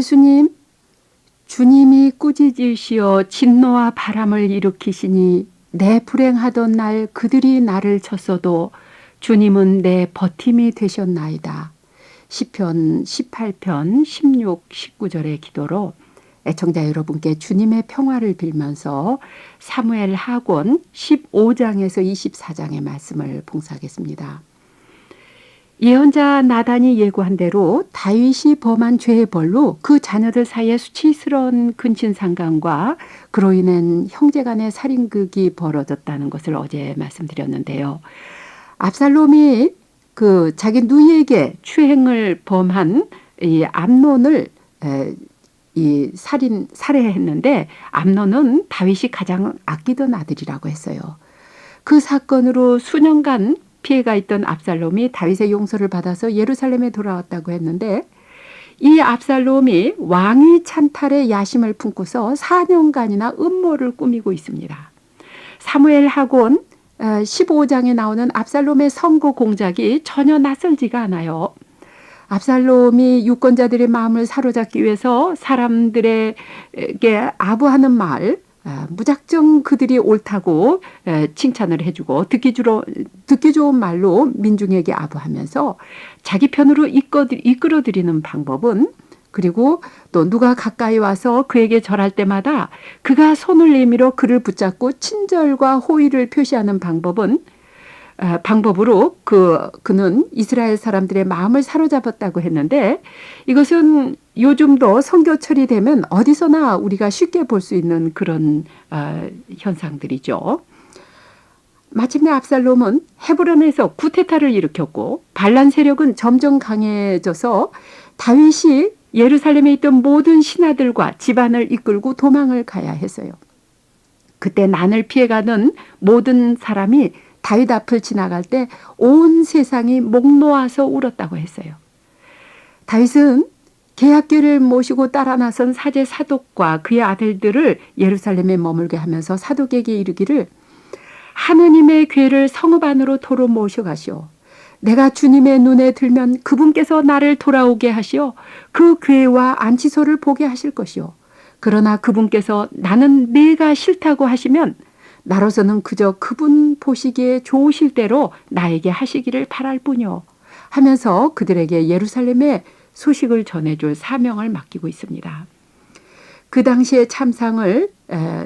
예수님, 주님이 꾸짖으시어 진노와 바람을 일으키시니 내 불행하던 날 그들이 나를 쳤어도 주님은 내 버팀이 되셨나이다. 시편 18편 16, 19절의 기도로 애청자 여러분께 주님의 평화를 빌면서 사무엘 하권 15장에서 24장의 말씀을 봉사하겠습니다. 예언자 나단이 예고한 대로 다윗이 범한 죄의 벌로 그 자녀들 사이에 수치스러운 근친상간과 그로 인한 형제간의 살인극이 벌어졌다는 것을 어제 말씀드렸는데요. 압살롬이 그 자기 누이에게 추행을 범한 이 암논을 살해했는데 암논은 다윗이 가장 아끼던 아들이라고 했어요. 그 사건으로 수년간 피해가 있던 압살롬이 다윗의 용서를 받아서 예루살렘에 돌아왔다고 했는데 이 압살롬이 왕위 찬탈의 야심을 품고서 4년간이나 음모를 꾸미고 있습니다. 사무엘 하곤 15장에 나오는 압살롬의 선거 공작이 전혀 낯설지가 않아요. 압살롬이 유권자들의 마음을 사로잡기 위해서 사람들에게 아부하는 말, 무작정 그들이 옳다고 칭찬을 해주고 듣기 좋은 말로 민중에게 아부하면서 자기 편으로 이끌어들이는 방법은, 그리고 또 누가 가까이 와서 그에게 절할 때마다 그가 손을 내밀어 그를 붙잡고 친절과 호의를 표시하는 방법으로 그는 이스라엘 사람들의 마음을 사로잡았다고 했는데, 이것은 요즘도 선교철이 되면 어디서나 우리가 쉽게 볼 수 있는 그런 현상들이죠. 마침내 압살롬은 헤브론에서 쿠데타를 일으켰고 반란 세력은 점점 강해져서 다윗이 예루살렘에 있던 모든 신하들과 집안을 이끌고 도망을 가야 했어요. 그때 난을 피해가는 모든 사람이 다윗 앞을 지나갈 때 온 세상이 목 놓아서 울었다고 했어요. 다윗은 계약궤를 모시고 따라 나선 사제 사독과 그의 아들들을 예루살렘에 머물게 하면서 사독에게 이르기를, 하느님의 궤를 성읍 안으로 도로 모셔가시오. 내가 주님의 눈에 들면 그분께서 나를 돌아오게 하시어 그 궤와 안치소를 보게 하실 것이오. 그러나 그분께서 나는 내가 싫다고 하시면 나로서는 그저 그분 보시기에 좋으실 대로 나에게 하시기를 바랄 뿐이요 하면서 그들에게 예루살렘의 소식을 전해줄 사명을 맡기고 있습니다. 그 당시의 참상을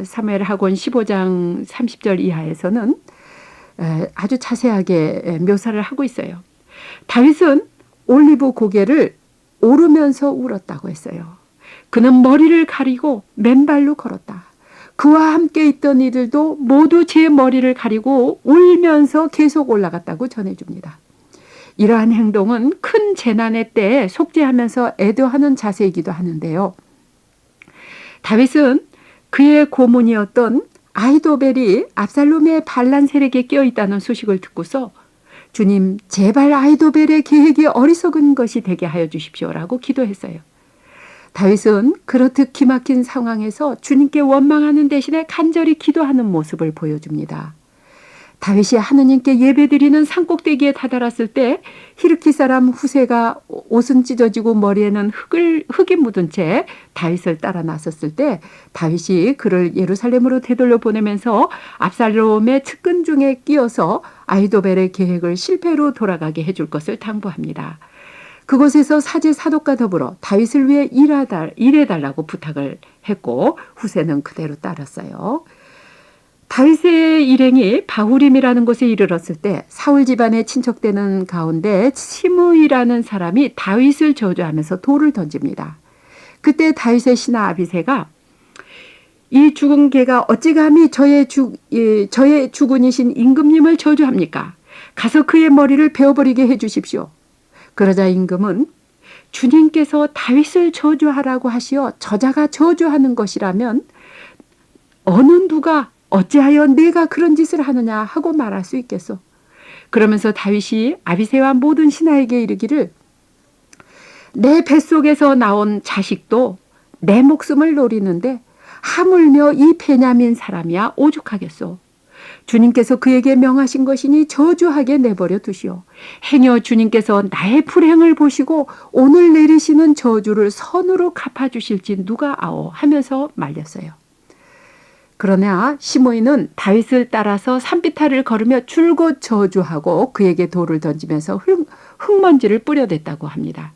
사무엘 하권 15장 30절 이하에서는 아주 자세하게 묘사를 하고 있어요. 다윗은 올리브 고개를 오르면서 울었다고 했어요. 그는 머리를 가리고 맨발로 걸었다. 그와 함께 있던 이들도 모두 제 머리를 가리고 울면서 계속 올라갔다고 전해줍니다. 이러한 행동은 큰 재난의 때에 속죄하면서 애도하는 자세이기도 하는데요. 다윗은 그의 고문이었던 아히도벨이 압살롬의 반란 세력에 끼어있다는 소식을 듣고서 주님, 제발 아히도벨의 계획이 어리석은 것이 되게 하여 주십시오라고 기도했어요. 다윗은 그렇듯 기막힌 상황에서 주님께 원망하는 대신에 간절히 기도하는 모습을 보여줍니다. 다윗이 하느님께 예배드리는 산꼭대기에 다다랐을 때 히르키 사람 후세가 옷은 찢어지고 머리에는 흙이 묻은 채 다윗을 따라 나섰을 때 다윗이 그를 예루살렘으로 되돌려 보내면서 압살롬의 측근 중에 끼어서 아히도벨의 계획을 실패로 돌아가게 해줄 것을 당부합니다. 그곳에서 사제 사독과 더불어 다윗을 위해 일해달라고 부탁을 했고 후세는 그대로 따랐어요. 다윗의 일행이 바후림이라는 곳에 이르렀을 때 사울 집안에 친척되는 가운데 시므이라는 사람이 다윗을 저주하면서 돌을 던집니다. 그때 다윗의 신하 아비새가 이 죽은 개가 어찌 감히 저의 주군이신 임금님을 저주합니까? 가서 그의 머리를 베어버리게 해주십시오. 그러자 임금은 주님께서 다윗을 저주하라고 하시어 저자가 저주하는 것이라면 어느 누가 어찌하여 내가 그런 짓을 하느냐 하고 말할 수 있겠소. 그러면서 다윗이 아비새와 모든 신하에게 이르기를, 내 뱃속에서 나온 자식도 내 목숨을 노리는데 하물며 이 베냐민 사람이야 오죽하겠소. 주님께서 그에게 명하신 것이니 저주하게 내버려 두시오. 행여 주님께서 나의 불행을 보시고 오늘 내리시는 저주를 선으로 갚아주실지 누가 아오 하면서 말렸어요. 그러나 시므이는 다윗을 따라서 산비탈을 걸으며 줄곧 저주하고 그에게 돌을 던지면서 흙먼지를 뿌려댔다고 합니다.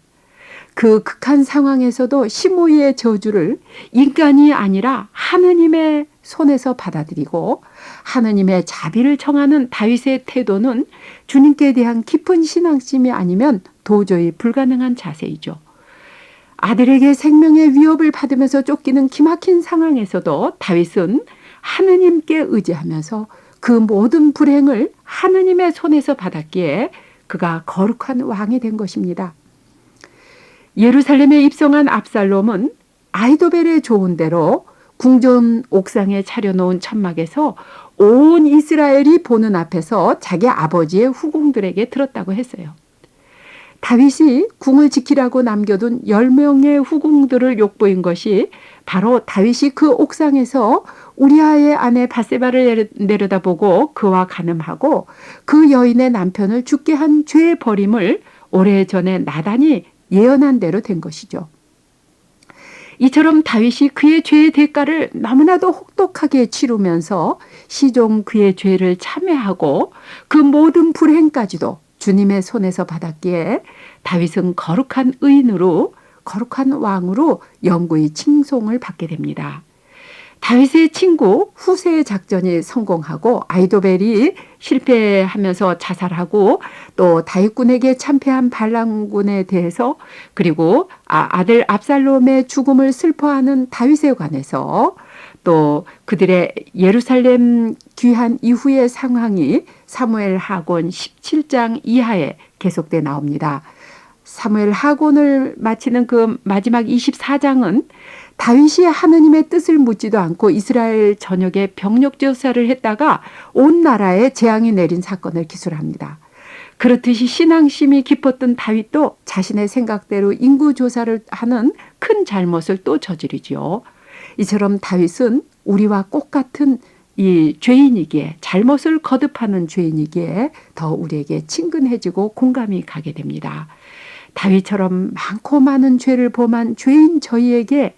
그 극한 상황에서도 시므이의 저주를 인간이 아니라 하느님의 손에서 받아들이고 하느님의 자비를 청하는 다윗의 태도는 주님께 대한 깊은 신앙심이 아니면 도저히 불가능한 자세이죠. 아들에게 생명의 위협을 받으면서 쫓기는 기막힌 상황에서도 다윗은 하느님께 의지하면서 그 모든 불행을 하느님의 손에서 받았기에 그가 거룩한 왕이 된 것입니다. 예루살렘에 입성한 압살롬은 아이도벨의 좋은 대로 궁전 옥상에 차려놓은 천막에서 온 이스라엘이 보는 앞에서 자기 아버지의 후궁들에게 들었다고 했어요. 다윗이 궁을 지키라고 남겨둔 10명의 후궁들을 욕보인 것이 바로 다윗이 그 옥상에서 우리아의 아내 밧세바를 내려다보고 그와 간음하고 그 여인의 남편을 죽게 한 죄의 벌임을 오래전에 나단이 예언한 대로 된 것이죠. 이처럼 다윗이 그의 죄의 대가를 너무나도 혹독하게 치르면서 시종 그의 죄를 참회하고 그 모든 불행까지도 주님의 손에서 받았기에 다윗은 거룩한 의인으로 거룩한 왕으로 영구히 칭송을 받게 됩니다. 다윗의 친구 후세의 작전이 성공하고 아이도벨이 실패하면서 자살하고 또 다윗군에게 참패한 발람군에 대해서 그리고 아들 압살롬의 죽음을 슬퍼하는 다윗에 관해서 또 그들의 예루살렘 귀환 이후의 상황이 사무엘 하곤 17장 이하에 계속돼 나옵니다. 사무엘 하곤을 마치는 그 마지막 24장은 다윗이 하느님의 뜻을 묻지도 않고 이스라엘 전역에 병력 조사를 했다가 온 나라에 재앙이 내린 사건을 기술합니다. 그렇듯이 신앙심이 깊었던 다윗도 자신의 생각대로 인구 조사를 하는 큰 잘못을 또 저지르지요. 이처럼 다윗은 우리와 똑같은 이 죄인이기에 잘못을 거듭하는 죄인이기에 더 우리에게 친근해지고 공감이 가게 됩니다. 다윗처럼 많고 많은 죄를 범한 죄인 저희에게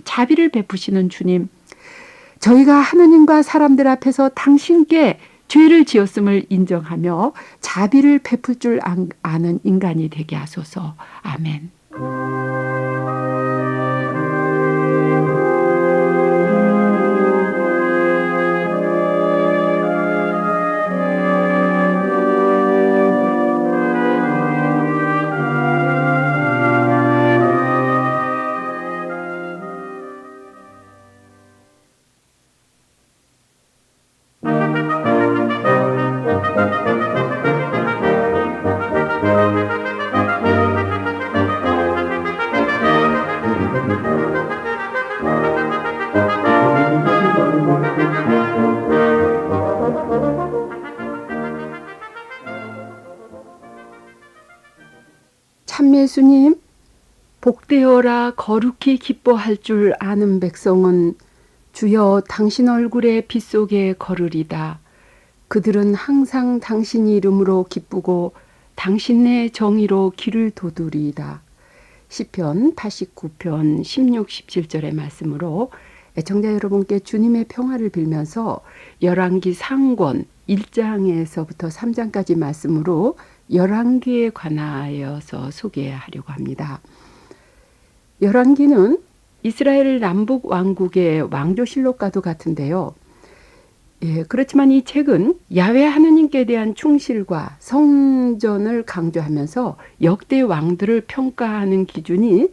자비를 베푸시는 주님, 저희가 하느님과 사람들 앞에서 당신께 죄를 지었음을 인정하며 자비를 베풀 줄 아는 인간이 되게 하소서. 아멘. 참 예수님, 복되어라 거룩히 기뻐할 줄 아는 백성은 주여 당신 얼굴의 빛 속에 걸으리다. 그들은 항상 당신 이름으로 기쁘고 당신의 정의로 길을 도두리이다. 시편 89편 16, 17절의 말씀으로 애청자 여러분께 주님의 평화를 빌면서 열왕기 상권 1장에서부터 3장까지 말씀으로 열왕기에 관하여서 소개하려고 합니다. 열왕기는 이스라엘 남북 왕국의 왕조실록과도 같은데요. 그렇지만 이 책은 야훼 하느님께 대한 충실과 성전을 강조하면서 역대 왕들을 평가하는 기준이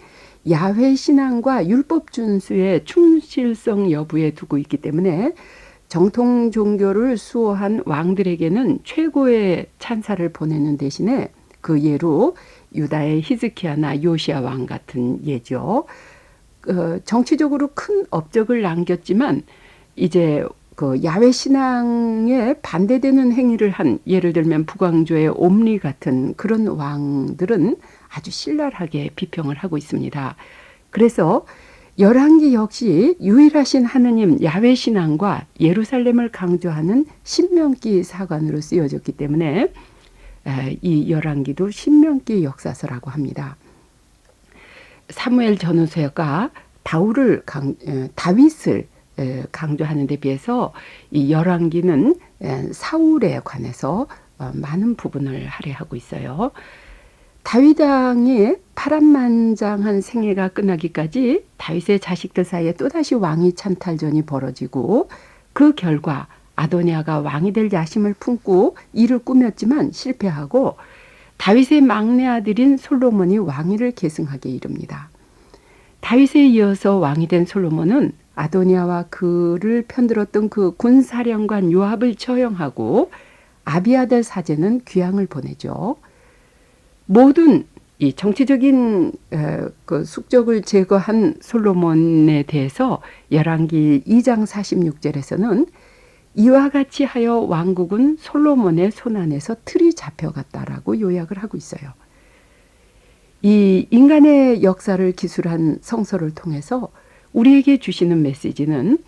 야훼 신앙과 율법 준수의 충실성 여부에 두고 있기 때문에 정통 종교를 수호한 왕들에게는 최고의 찬사를 보내는 대신에 그 예로 유다의 히즈키야나 요시야 왕 같은 예죠. 정치적으로 큰 업적을 남겼지만 이제 그 야훼 신앙에 반대되는 행위를 한, 예를 들면 북왕조의 옴리 같은 그런 왕들은 아주 신랄하게 비평을 하고 있습니다. 그래서 열왕기 역시 유일하신 하느님 야훼 신앙과 예루살렘을 강조하는 신명기 사관으로 쓰여졌기 때문에 이 열왕기도 신명기 역사서라고 합니다. 사무엘 전후서가 다윗을 강조하는 데 비해서 이 열왕기는 사울에 관해서 많은 부분을 할애하고 있어요. 다윗 왕의 파란만장한 생애가 끝나기까지 다윗의 자식들 사이에 또다시 왕위 찬탈전이 벌어지고 그 결과 아도니아가 왕이 될 야심을 품고 이를 꾸몄지만 실패하고 다윗의 막내 아들인 솔로몬이 왕위를 계승하게 이릅니다. 다윗에 이어서 왕이 된 솔로몬은 아도니아와 그를 편들었던 그 군사령관 요압을 처형하고 아비아달 사제는 귀향을 보내죠. 모든 이 정치적인 그 숙적을 제거한 솔로몬에 대해서 열왕기 2장 46절에서는 이와 같이 하여 왕국은 솔로몬의 손안에서 틀이 잡혀갔다라고 요약을 하고 있어요. 이 인간의 역사를 기술한 성서를 통해서 우리에게 주시는 메시지는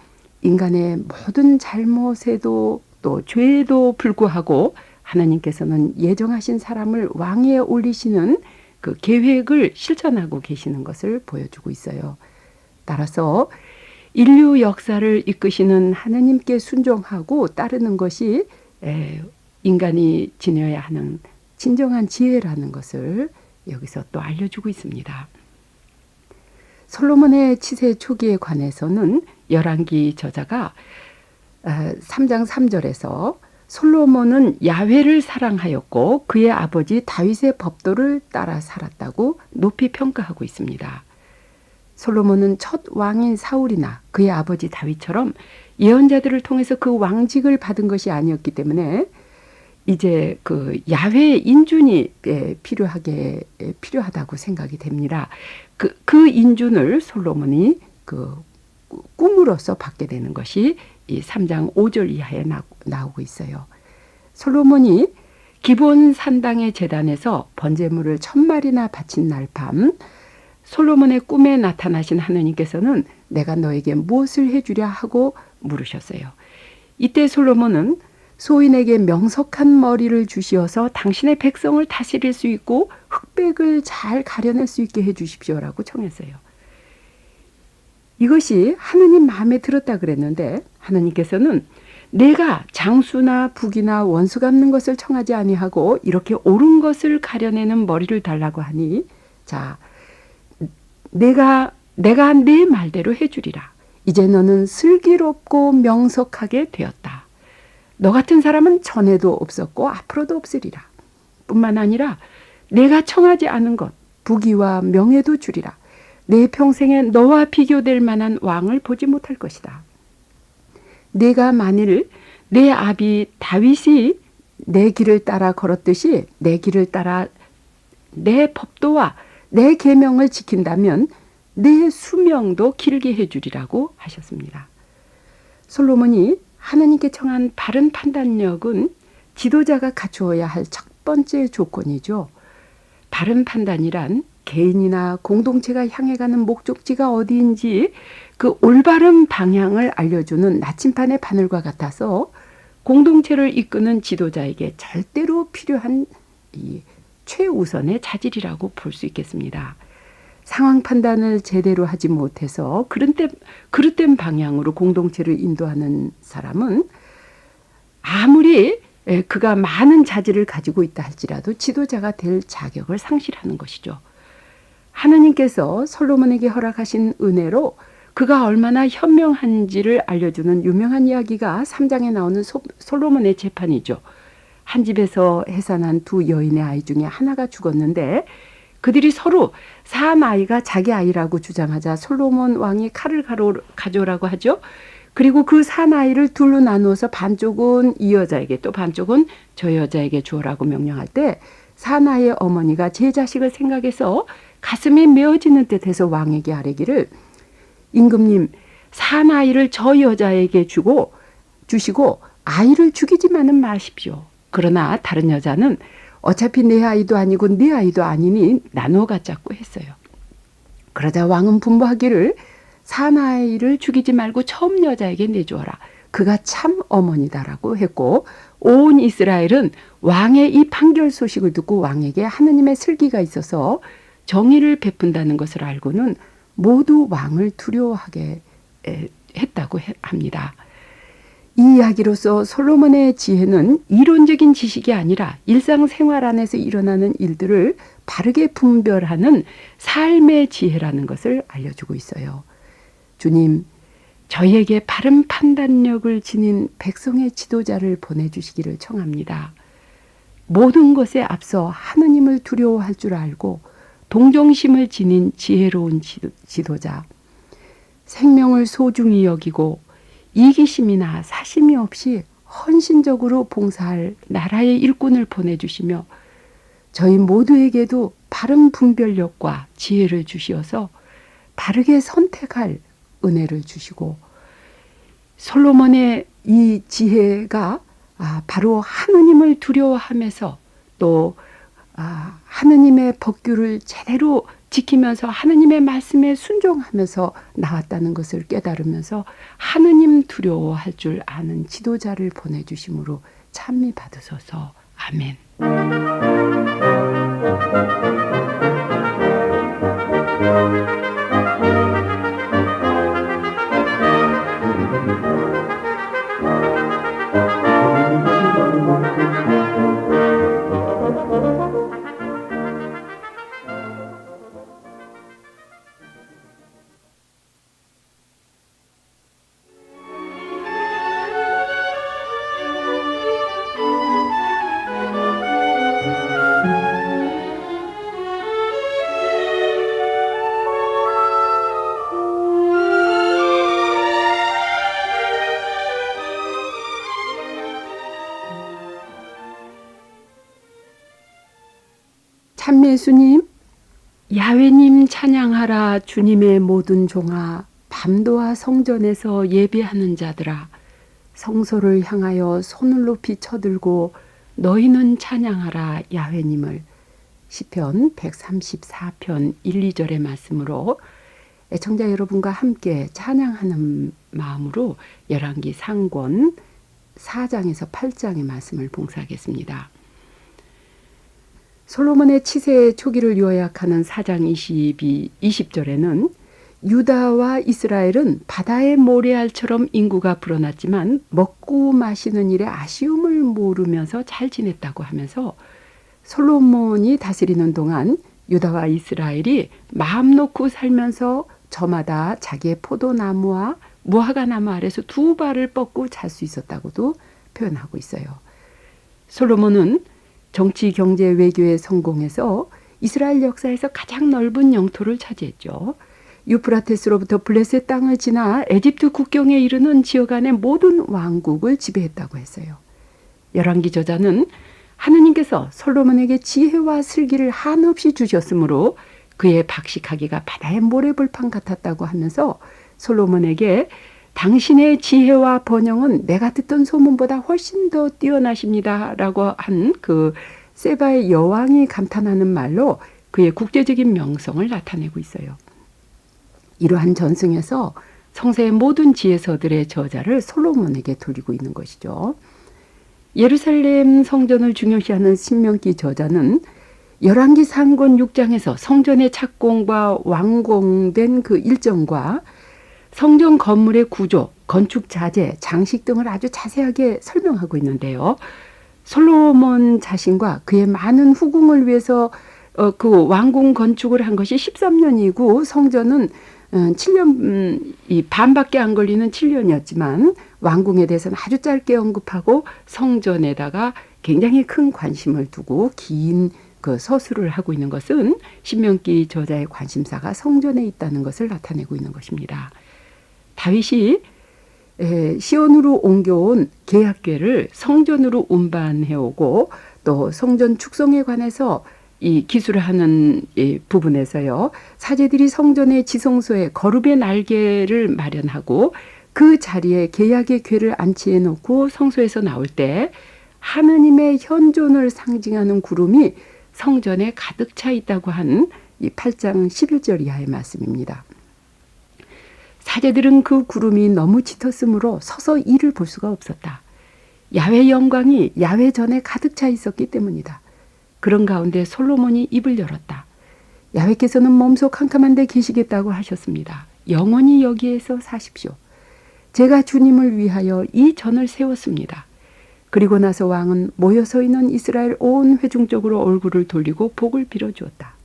인간의 모든 잘못에도 또 죄에도 불구하고 하나님께서는 예정하신 사람을 왕위에 올리시는 그 계획을 실천하고 계시는 것을 보여주고 있어요. 따라서 인류 역사를 이끄시는 하나님께 순종하고 따르는 것이 인간이 지녀야 하는 진정한 지혜라는 것을 여기서 또 알려주고 있습니다. 솔로몬의 치세 초기에 관해서는 열왕기 저자가 3장 3절에서 솔로몬은 야훼를 사랑하였고 그의 아버지 다윗의 법도를 따라 살았다고 높이 평가하고 있습니다. 솔로몬은 첫 왕인 사울이나 그의 아버지 다윗처럼 예언자들을 통해서 그 왕직을 받은 것이 아니었기 때문에 이제 그 야훼 인준이 필요하다고 생각이 됩니다. 그 인준을 솔로몬이 그 꿈으로써 받게 되는 것이 이 3장 5절 이하에 나오고 있어요. 솔로몬이 기본 산당의 제단에서 번제물을 1000마리나 바친 날 밤 솔로몬의 꿈에 나타나신 하느님께서는 내가 너에게 무엇을 해주랴 하고 물으셨어요. 이때 솔로몬은 소인에게 명석한 머리를 주시어서 당신의 백성을 다스릴 수 있고 흑백을 잘 가려낼 수 있게 해주십시오라고 청했어요. 이것이 하느님 마음에 들었다 그랬는데 하느님께서는 내가 장수나 북이나 원수 갚는 것을 청하지 아니하고 이렇게 옳은 것을 가려내는 머리를 달라고 하니 자 내가 네 말대로 해주리라. 이제 너는 슬기롭고 명석하게 되었다. 너 같은 사람은 전에도 없었고 앞으로도 없으리라. 뿐만 아니라 내가 청하지 않은 것 부귀와 명예도 주리라. 내 평생에 너와 비교될 만한 왕을 보지 못할 것이다. 내가 만일 내 아비 다윗이 내 길을 따라 걸었듯이 내 길을 따라 내 법도와 내 계명을 지킨다면 내 수명도 길게 해주리라고 하셨습니다. 솔로몬이 하나님께 청한 바른 판단력은 지도자가 갖추어야 할 첫 번째 조건이죠. 바른 판단이란 개인이나 공동체가 향해 가는 목적지가 어디인지 그 올바른 방향을 알려주는 나침판의 바늘과 같아서 공동체를 이끄는 지도자에게 절대로 필요한 이 최우선의 자질이라고 볼 수 있겠습니다. 상황 판단을 제대로 하지 못해서 그릇된 방향으로 공동체를 인도하는 사람은 아무리 그가 많은 자질을 가지고 있다 할지라도 지도자가 될 자격을 상실하는 것이죠. 하느님께서 솔로몬에게 허락하신 은혜로 그가 얼마나 현명한지를 알려주는 유명한 이야기가 3장에 나오는 솔로몬의 재판이죠. 한 집에서 해산한 두 여인의 아이 중에 하나가 죽었는데 그들이 서로 산 아이가 자기 아이라고 주장하자 솔로몬 왕이 칼을 가져오라고 하죠. 그리고 그 산 아이를 둘로 나누어서 반쪽은 이 여자에게 또 반쪽은 저 여자에게 주어라고 명령할 때 산 아이의 어머니가 제 자식을 생각해서 가슴이 메어지는 듯해서 왕에게 아뢰기를 임금님 산 아이를 저 여자에게 주시고 아이를 죽이지만은 마십시오. 그러나 다른 여자는 어차피 내 아이도 아니고 네 아이도 아니니 나누어 갖자고 했어요. 그러자 왕은 분부하기를 사나이를 죽이지 말고 처음 여자에게 내주어라. 그가 참 어머니다라고 했고, 온 이스라엘은 왕의 이 판결 소식을 듣고 왕에게 하느님의 슬기가 있어서 정의를 베푼다는 것을 알고는 모두 왕을 두려워하게 했다고 합니다. 이 이야기로서 솔로몬의 지혜는 이론적인 지식이 아니라 일상생활 안에서 일어나는 일들을 바르게 분별하는 삶의 지혜라는 것을 알려주고 있어요. 주님, 저희에게 바른 판단력을 지닌 백성의 지도자를 보내주시기를 청합니다. 모든 것에 앞서 하느님을 두려워할 줄 알고 동정심을 지닌 지혜로운 지도자, 생명을 소중히 여기고 이기심이나 사심이 없이 헌신적으로 봉사할 나라의 일꾼을 보내주시며 저희 모두에게도 바른 분별력과 지혜를 주시어서 바르게 선택할 은혜를 주시고, 솔로몬의 이 지혜가 바로 하느님을 두려워하면서 또 하느님의 법규를 제대로 지키면서 하느님의 말씀에 순종하면서 나왔다는 것을 깨달으면서 하느님 두려워할 줄 아는 지도자를 보내주심으로 찬미 받으소서. 아멘. 참예수님, 야훼님 찬양하라. 주님의 모든 종아, 밤도와 성전에서 예배하는 자들아, 성소를 향하여 손을 높이 쳐들고 너희는 찬양하라 야훼님을. 시편 134편 1, 2절의 말씀으로 애청자 여러분과 함께 찬양하는 마음으로 열왕기 상권 4장에서 8장의 말씀을 봉사하겠습니다. 솔로몬의 치세의 초기를 요약하는 4장 20절에는 유다와 이스라엘은 바다의 모래알처럼 인구가 불어났지만 먹고 마시는 일에 아쉬움을 모르면서 잘 지냈다고 하면서 솔로몬이 다스리는 동안 유다와 이스라엘이 마음 놓고 살면서 저마다 자기의 포도나무와 무화과나무 아래서 두 발을 뻗고 잘 수 있었다고도 표현하고 있어요. 솔로몬은 정치, 경제, 외교에 성공해서 이스라엘 역사에서 가장 넓은 영토를 차지했죠. 유프라테스로부터 블레셋 땅을 지나 에집트 국경에 이르는 지역 안의 모든 왕국을 지배했다고 했어요. 열왕기 저자는 하느님께서 솔로몬에게 지혜와 슬기를 한없이 주셨으므로 그의 박식하기가 바다의 모래불판 같았다고 하면서 솔로몬에게 당신의 지혜와 번영은 내가 듣던 소문보다 훨씬 더 뛰어나십니다 라고 한 그 세바의 여왕이 감탄하는 말로 그의 국제적인 명성을 나타내고 있어요. 이러한 전승에서 성서의 모든 지혜서들의 저자를 솔로몬에게 돌리고 있는 것이죠. 예루살렘 성전을 중요시하는 신명기 저자는 열왕기 상권 6장에서 성전의 착공과 완공된 그 일정과 성전 건물의 구조, 건축 자재, 장식 등을 아주 자세하게 설명하고 있는데요. 솔로몬 자신과 그의 많은 후궁을 위해서 그 왕궁 건축을 한 것이 13년이고 성전은 7년 반밖에 안 걸리는 7년이었지만 왕궁에 대해서는 아주 짧게 언급하고 성전에다가 굉장히 큰 관심을 두고 긴 그 서술을 하고 있는 것은 신명기 저자의 관심사가 성전에 있다는 것을 나타내고 있는 것입니다. 다윗이 시온으로 옮겨온 계약궤를 성전으로 운반해오고 또 성전 축성에 관해서 이 기술을 하는 이 부분에서요. 사제들이 성전의 지성소에 거룩의 날개를 마련하고 그 자리에 계약의 궤를 안치해 놓고 성소에서 나올 때 하느님의 현존을 상징하는 구름이 성전에 가득 차 있다고 한 이 8장 11절 이하의 말씀입니다. 사제들은 그 구름이 너무 짙었으므로 서서 이를 볼 수가 없었다. 야훼 영광이 야훼 전에 가득 차 있었기 때문이다. 그런 가운데 솔로몬이 입을 열었다. 야훼께서는 몸소 캄캄한 데 계시겠다고 하셨습니다. 영원히 여기에서 사십시오. 제가 주님을 위하여 이 전을 세웠습니다. 그리고 나서 왕은 모여 서 있는 이스라엘 온 회중 쪽으로 얼굴을 돌리고 복을 빌어주었다.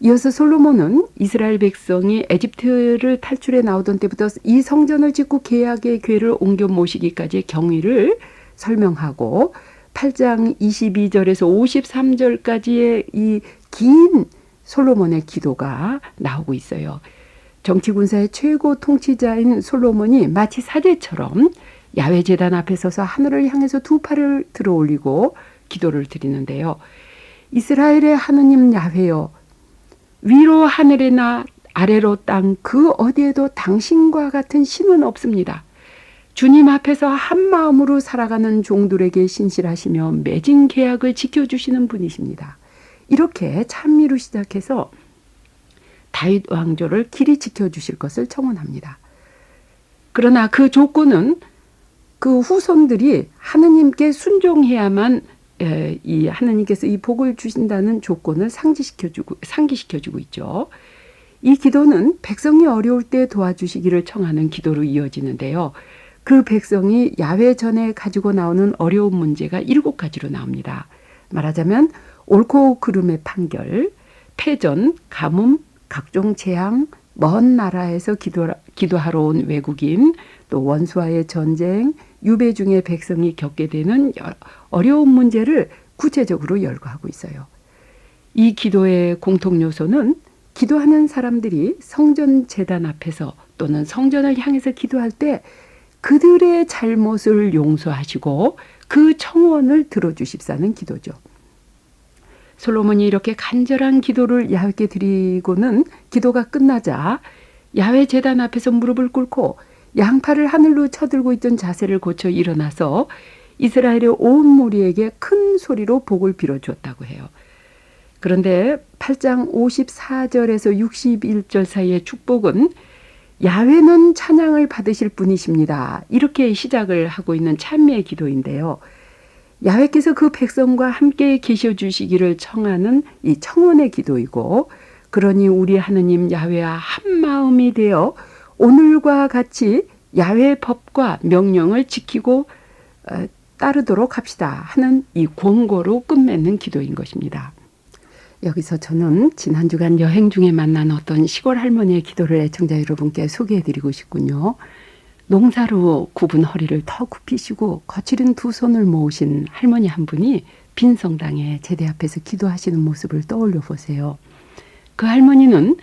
이어서 솔로몬은 이스라엘 백성이 에집트를 탈출해 나오던 때부터 이 성전을 짓고 계약의 궤를 옮겨 모시기까지의 경위를 설명하고 8장 22절에서 53절까지의 이 긴 솔로몬의 기도가 나오고 있어요. 정치군사의 최고 통치자인 솔로몬이 마치 사제처럼 야훼 제단 앞에 서서 하늘을 향해서 두 팔을 들어 올리고 기도를 드리는데요. 이스라엘의 하느님 야훼여, 위로 하늘이나 아래로 땅 그 어디에도 당신과 같은 신은 없습니다. 주님 앞에서 한 마음으로 살아가는 종들에게 신실하시며 맺은 계약을 지켜주시는 분이십니다. 이렇게 찬미로 시작해서 다윗 왕조를 길이 지켜주실 것을 청원합니다. 그러나 그 조건은 그 후손들이 하느님께 순종해야만 이 하느님께서 이 복을 주신다는 조건을 상기시켜주고 있죠. 이 기도는 백성이 어려울 때 도와주시기를 청하는 기도로 이어지는데요. 그 백성이 야훼 전에 가지고 나오는 어려운 문제가 7가지로 나옵니다. 말하자면 옳고 그름의 판결, 패전, 가뭄, 각종 재앙, 먼 나라에서 기도하러 온 외국인, 또 원수와의 전쟁, 유배 중에 백성이 겪게 되는 어려운 문제를 구체적으로 열거하고 있어요. 이 기도의 공통 요소는 기도하는 사람들이 성전 제단 앞에서 또는 성전을 향해서 기도할 때 그들의 잘못을 용서하시고 그 청원을 들어주십사는 기도죠. 솔로몬이 이렇게 간절한 기도를 야훼께 드리고는 기도가 끝나자 야훼 제단 앞에서 무릎을 꿇고 양팔을 하늘로 쳐들고 있던 자세를 고쳐 일어나서 이스라엘의 온 무리에게 큰 소리로 복을 빌어주었다고 해요. 그런데 8장 54절에서 61절 사이의 축복은 야훼는 찬양을 받으실 분이십니다. 이렇게 시작을 하고 있는 찬미의 기도인데요. 야훼께서 그 백성과 함께 계셔 주시기를 청하는 이 청원의 기도이고, 그러니 우리 하느님 야훼와 한 마음이 되어 오늘과 같이 야훼 법과 명령을 지키고 따르도록 합시다 하는 이 권고로 끝맺는 기도인 것입니다. 여기서 저는 지난 주간 여행 중에 만난 어떤 시골 할머니의 기도를 애청자 여러분께 소개해드리고 싶군요. 농사로 굽은 허리를 더 굽히시고 거칠은 두 손을 모으신 할머니 한 분이 빈 성당에 제대 앞에서 기도하시는 모습을 떠올려 보세요. 그 할머니는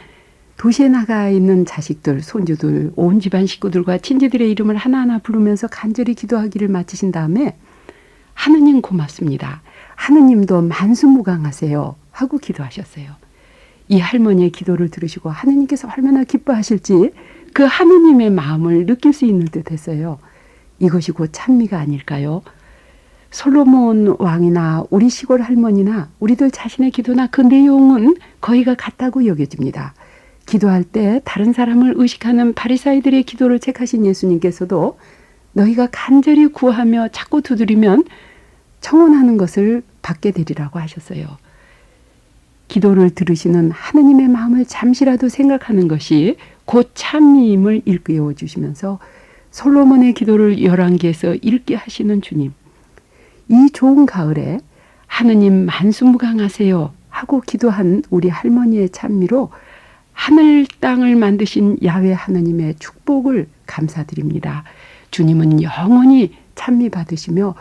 도시에 나가 있는 자식들, 손주들, 온 집안 식구들과 친지들의 이름을 하나하나 부르면서 간절히 기도하기를 마치신 다음에 하느님 고맙습니다. 하느님도 만수무강하세요 하고 기도하셨어요. 이 할머니의 기도를 들으시고 하느님께서 얼마나 기뻐하실지 그 하느님의 마음을 느낄 수 있는 듯 했어요. 이것이 곧 찬미가 아닐까요? 솔로몬 왕이나 우리 시골 할머니나 우리들 자신의 기도나 그 내용은 거의가 같다고 여겨집니다. 기도할 때 다른 사람을 의식하는 바리사이들의 기도를 책하신 예수님께서도 너희가 간절히 구하며 자꾸 두드리면 청원하는 것을 받게 되리라고 하셨어요. 기도를 들으시는 하느님의 마음을 잠시라도 생각하는 것이 곧 찬미임을 일깨워 주시면서 솔로몬의 기도를 열왕기에서 읽게 하시는 주님, 이 좋은 가을에 하느님 만수무강하세요 하고 기도한 우리 할머니의 찬미로 하늘 땅을 만드신 야훼 하느님의 축복을 감사드립니다. 주님은 영원히 찬미 받으시며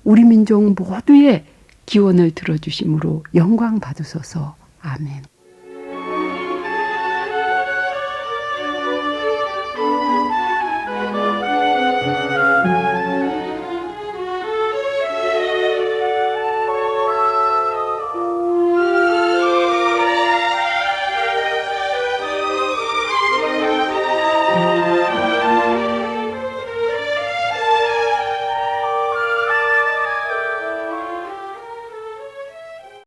우리 민족 모두의 기원을 들어주심으로 영광 받으소서. 아멘.